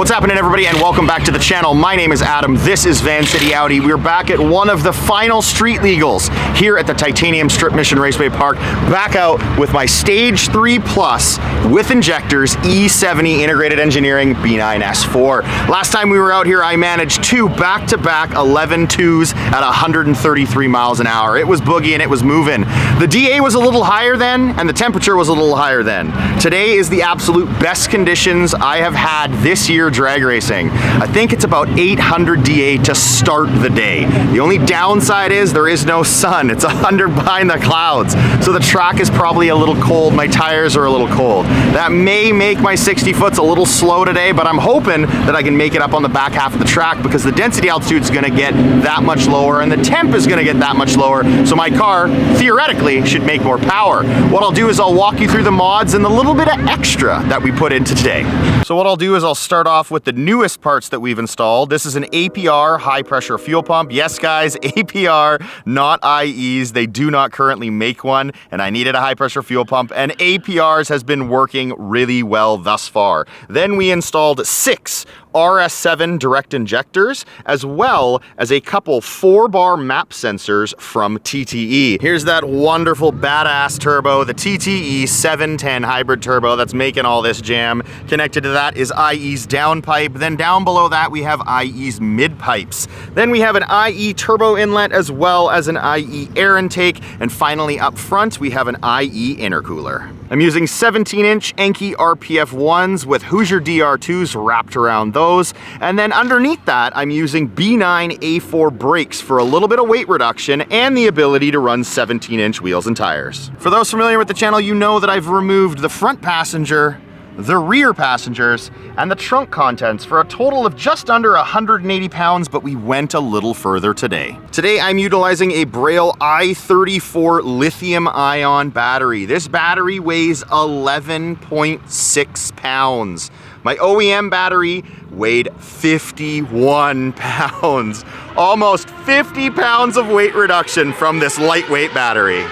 What's happening, everybody, and welcome back to the channel. My name is Adam. This is Vancity Audi. We're back at one of the final street legals here at the Titanium Strip Mission Raceway Park. Back out with my Stage 3 Plus with Injectors E70 integrated engineering B9S4. Last time we were out here, I managed two back-to-back 11.2s at 133 miles an hour. It was boogieing, it was moving. The DA was a little higher then, and the temperature was a little higher then. Today is the absolute best conditions I have had this year drag racing. I think it's about 800 DA to start the day. The only downside is there is no sun. It's 100 behind the clouds. So the track is probably a little cold. My tires are a little cold. That may make my 60 foots a little slow today, but I'm hoping that I can make it up on the back half of the track because the density altitude is gonna get that much lower and the temp is gonna get that much lower. So my car theoretically should make more power. What I'll do is I'll walk you through the mods and the little bit of extra that we put into today. So what I'll do is I'll start off with the newest parts that we've installed. This is an APR high pressure fuel pump. Yes guys, APR, not IEs. They do not currently make one, and I needed a high pressure fuel pump, and APRs has been working really well thus far. Then we installed 6 RS7 direct injectors, as well as a couple 4-bar map sensors from TTE. Here's that wonderful badass turbo, the TTE710 hybrid turbo that's making all this jam. Connected to that is IE's down pipe. Then down below that we have IE's mid pipes. Then we have an IE turbo inlet as well as an IE air intake. And finally up front we have an IE intercooler. I'm using 17-inch Enkei RPF1s with Hoosier DR2s wrapped around those. And then underneath that, I'm using B9 A4 brakes for a little bit of weight reduction and the ability to run 17-inch wheels and tires. For those familiar with the channel, you know that I've removed the front passenger, the rear passengers, and the trunk contents for a total of just under 180 pounds, but we went a little further today. Today I'm utilizing a Braille i34 lithium-ion battery. This battery weighs 11.6 pounds. My OEM battery weighed 51 pounds. Almost 50 pounds of weight reduction from this lightweight battery.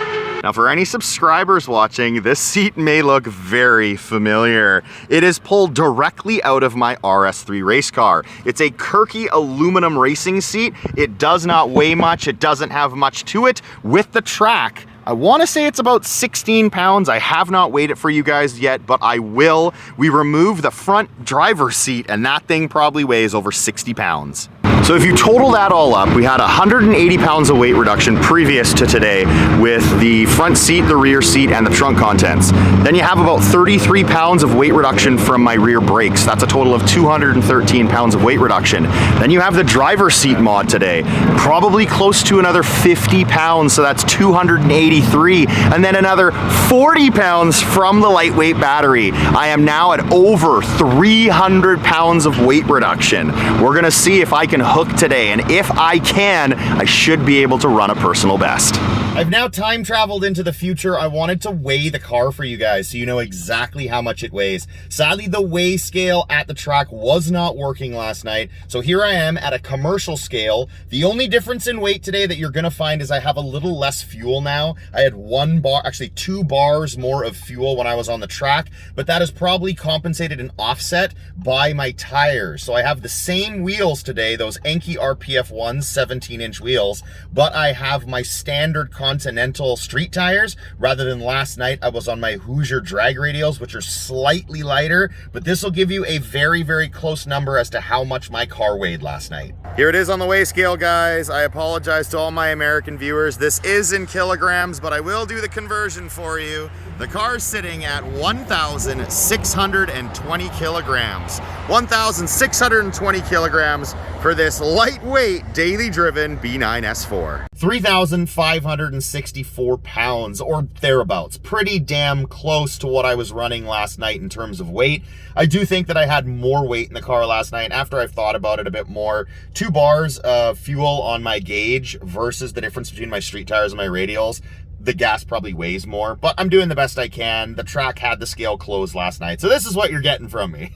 Now for any subscribers watching, this seat may look very familiar. It is pulled directly out of my RS3 race car. It's a Kirky aluminum racing seat. It does not weigh much, it doesn't have much to it. With the track, I want to say it's about 16 pounds. I have not weighed it for you guys yet, but I will. We removed the front driver's seat and that thing probably weighs over 60 pounds. So if you total that all up, we had 180 pounds of weight reduction previous to today with the front seat, the rear seat, and the trunk contents. Then you have about 33 pounds of weight reduction from my rear brakes. That's a total of 213 pounds of weight reduction. Then you have the driver's seat mod today, probably close to another 50 pounds, so that's 283. And then another 40 pounds from the lightweight battery. I am now at over 300 pounds of weight reduction. We're gonna see if I can hook today, and if I can, I should be able to run a personal best. I've now time traveled into the future. I wanted to weigh the car for you guys so you know exactly how much it weighs. Sadly, the weigh scale at the track was not working last night, so here I am at a commercial scale. The only difference in weight today that you're gonna find is I have a little less fuel now. I had 1 bar, actually 2 bars more of fuel when I was on the track, but that is probably compensated and offset by my tires. So I have the same wheels today, those Enkei RPF1s 17-inch wheels, but I have my standard Continental street tires rather than last night I was on my Hoosier drag radials, which are slightly lighter, but this will give you a very, very close number as to how much my car weighed last night. Here it is on the weigh scale, guys. I apologize to all my American viewers. This is in kilograms, but I will do the conversion for you. The car's sitting at 1,620 kilograms. 1,620 kilograms for this lightweight, daily driven B9S4. 3,564 pounds or thereabouts. Pretty damn close to what I was running last night in terms of weight. I do think that I had more weight in the car last night after I've thought about it a bit more. 2 bars of fuel on my gauge versus the difference between my street tires and my radials. the gas probably weighs more, but I'm doing the best I can. The track had the scale closed last night, so this is what you're getting from me.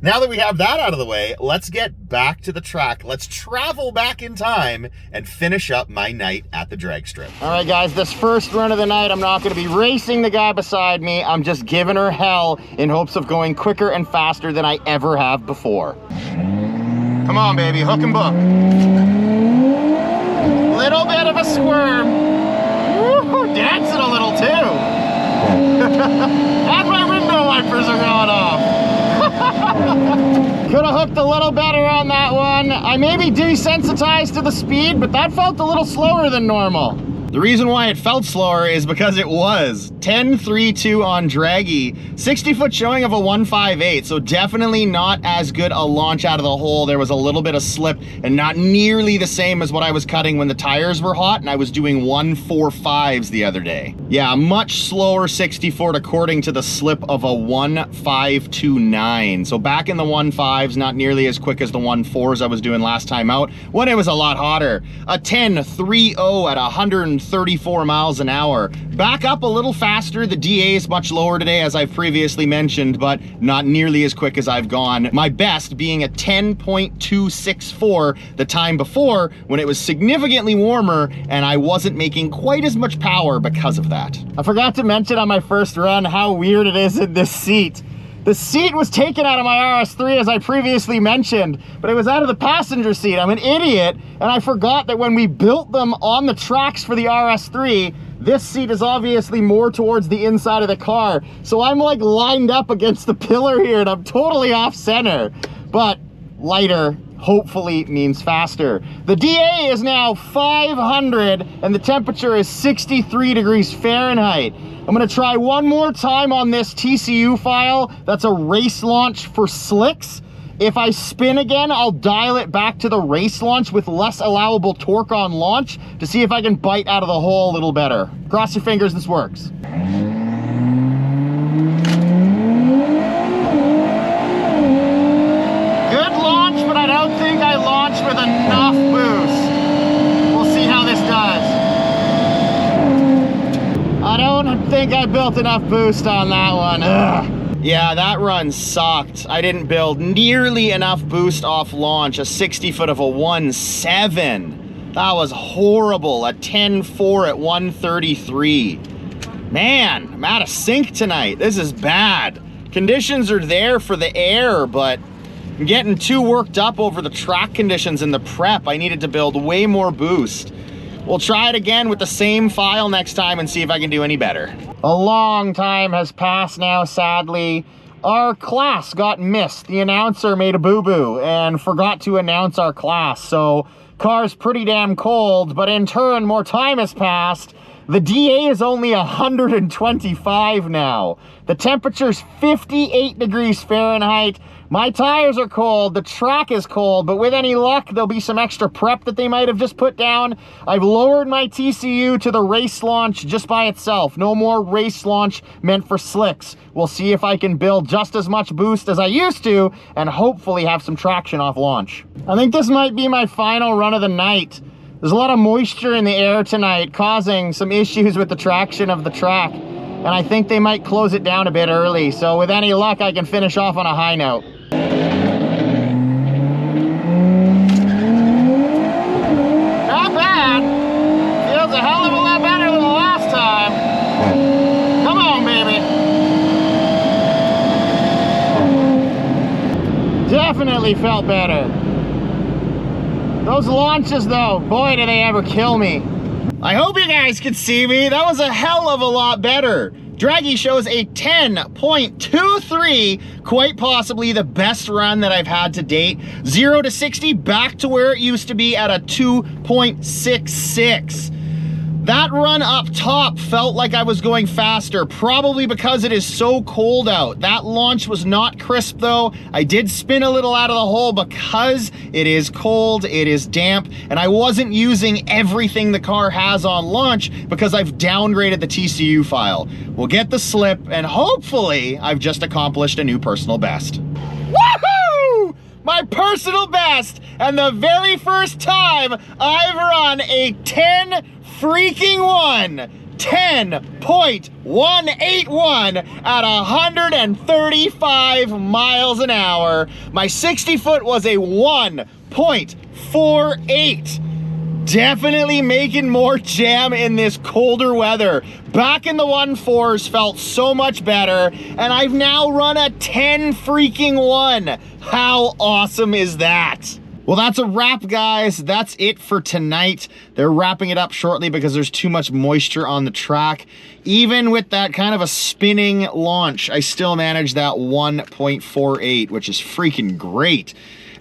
Now that we have that out of the way, let's get back to the track. Let's travel back in time and finish up my night at the drag strip. All right, guys, this first run of the night, I'm not going to be racing the guy beside me. I'm just giving her hell in hopes of going quicker and faster than I ever have before. Come on, baby, hook and book. Little bit of a squirm. Woo, dancing a little too. And my window wipers are going off. Could have hooked a little better on that one. I may be desensitized to the speed, but that felt a little slower than normal. The reason why it felt slower is because it was 10.32 on draggy, 60-foot showing of a 1.58, so definitely not as good a launch out of the hole. There was a little bit of slip and not nearly the same as what I was cutting when the tires were hot and I was doing 1.45s the other day. Yeah, much slower 60-foot according to the slip of a 1.529. So back in the 1.5s, not nearly as quick as the 1.4s I was doing last time out when it was a lot hotter. A 10.30 at 134 miles an hour. Back up a little faster. The DA is much lower today, as I've previously mentioned, but not nearly as quick as I've gone. My best being a 10.264 the time before, when it was significantly warmer and I wasn't making quite as much power because of that. I forgot to mention on my first run how weird it is in this seat. The seat was taken out of my RS3, as I previously mentioned, but it was out of the passenger seat. I'm an idiot, and I forgot that when we built them on the tracks for the RS3, this seat is obviously more towards the inside of the car. So I'm like lined up against the pillar here, and I'm totally off center. But lighter hopefully means faster. The DA is now 500, and the temperature is 63 degrees Fahrenheit. I'm gonna try one more time on this TCU file. That's a race launch for slicks. If I spin again, I'll dial it back to the race launch with less allowable torque on launch to see if I can bite out of the hole a little better. Cross your fingers this works. Good launch, but I don't think I launched with enough boost. We'll see how this does. I don't think I built enough boost on that one. Ugh. Yeah, that run sucked. I didn't build nearly enough boost off launch. A 60-foot of a 1.7. That was horrible. A 10.4 at 133. Man, I'm out of sync tonight. This is bad. Conditions are there for the air, but I'm getting too worked up over the track conditions and the prep. I needed to build way more boost. We'll try it again with the same file next time and see if I can do any better. A long time has passed now, sadly. Our class got missed. The announcer made a boo-boo and forgot to announce our class. So, car's pretty damn cold, but in turn, more time has passed. The DA is only 125 now. The temperature's 58 degrees Fahrenheit. My tires are cold, the track is cold, but with any luck, there'll be some extra prep that they might have just put down. I've lowered my TCU to the race launch just by itself. No more race launch meant for slicks. We'll see if I can build just as much boost as I used to and hopefully have some traction off launch. I think this might be my final run of the night. There's a lot of moisture in the air tonight, causing some issues with the traction of the track. And I think they might close it down a bit early. So with any luck, I can finish off on a high note. Not bad. Feels a hell of a lot better than the last time. Come on, baby. Definitely felt better. Those launches though, boy do they ever kill me. I hope you guys could see me. That was a hell of a lot better. Draggy shows a 10.23, quite possibly the best run that I've had to date. 0 to 60 back to where it used to be at a 2.66. That run up top felt like I was going faster, probably because it is so cold out. That launch was not crisp though. I did spin a little out of the hole because it is cold, it is damp, and I wasn't using everything the car has on launch because I've downgraded the TCU file. We'll get the slip, and hopefully I've just accomplished a new personal best. Woohoo! My personal best, and the very first time I've run a 10.40 freaking 1. 10.181 at 135 miles an hour. My 60 foot was a 1.48. Definitely making more jam in this colder weather. Back in the 1.4s felt so much better, and I've now run a 10 freaking 1. How awesome is that? Well, that's a wrap, guys. That's it for tonight. They're wrapping it up shortly because there's too much moisture on the track. Even with that kind of a spinning launch, I still managed that 1.48, which is freaking great.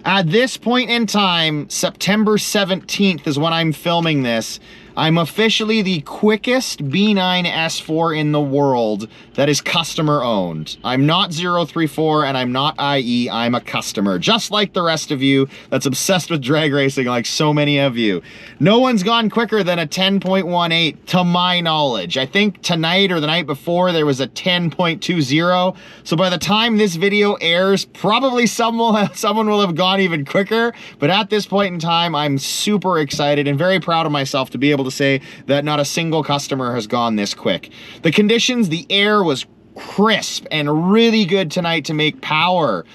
At this point in time, September 17th is when I'm filming this. I'm officially the quickest B9 S4 in the world that is customer owned. I'm not 034 and I'm not IE, I'm a customer, just like the rest of you that's obsessed with drag racing like so many of you. No one's gone quicker than a 10.18 to my knowledge. I think tonight or the night before there was a 10.20. So by the time this video airs, probably someone will have gone even quicker. But at this point in time, I'm super excited and very proud of myself to be able to say that not a single customer has gone this quick. The conditions, the air was crisp and really good tonight to make power.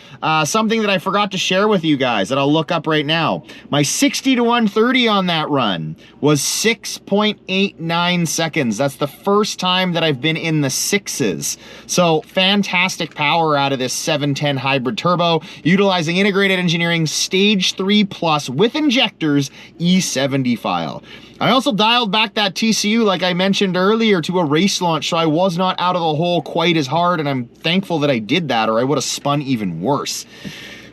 Something that I forgot to share with you guys that I'll look up right now. My 60 to 130 on that run was 6.89 seconds. That's the first time that I've been in the 6s. So fantastic power out of this 710 hybrid turbo, utilizing integrated engineering stage 3 plus with injectors E70 file. I also dialed back that TCU, like I mentioned earlier, to a race launch, so I was not out of the hole quite as hard, and I'm thankful that I did that, or I would have spun even worse.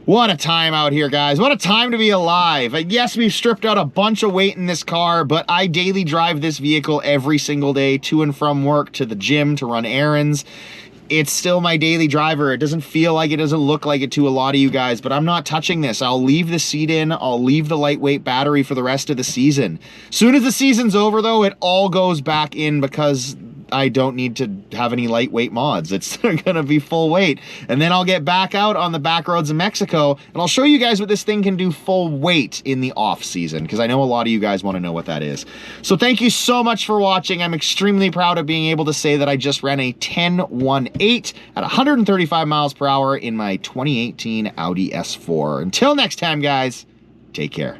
What a time out here, guys. What a time to be alive. Yes, we've stripped out a bunch of weight in this car, but I daily drive this vehicle every single day to and from work, to the gym, to run errands. It's still my daily driver. It doesn't feel like it, doesn't look like it to a lot of you guys, but I'm not touching this. I'll leave the seat in. I'll leave the lightweight battery for the rest of the season. Soon as the season's over, though, it all goes back in because I don't need to have any lightweight mods. It's gonna be full weight. And then I'll get back out on the back roads of Mexico, and I'll show you guys what this thing can do full weight in the off season, because I know a lot of you guys want to know what that is. So thank you so much for watching. I'm extremely proud of being able to say that I just ran a 10.18 at 135 miles per hour in my 2018 Audi S4. Until next time, guys, take care.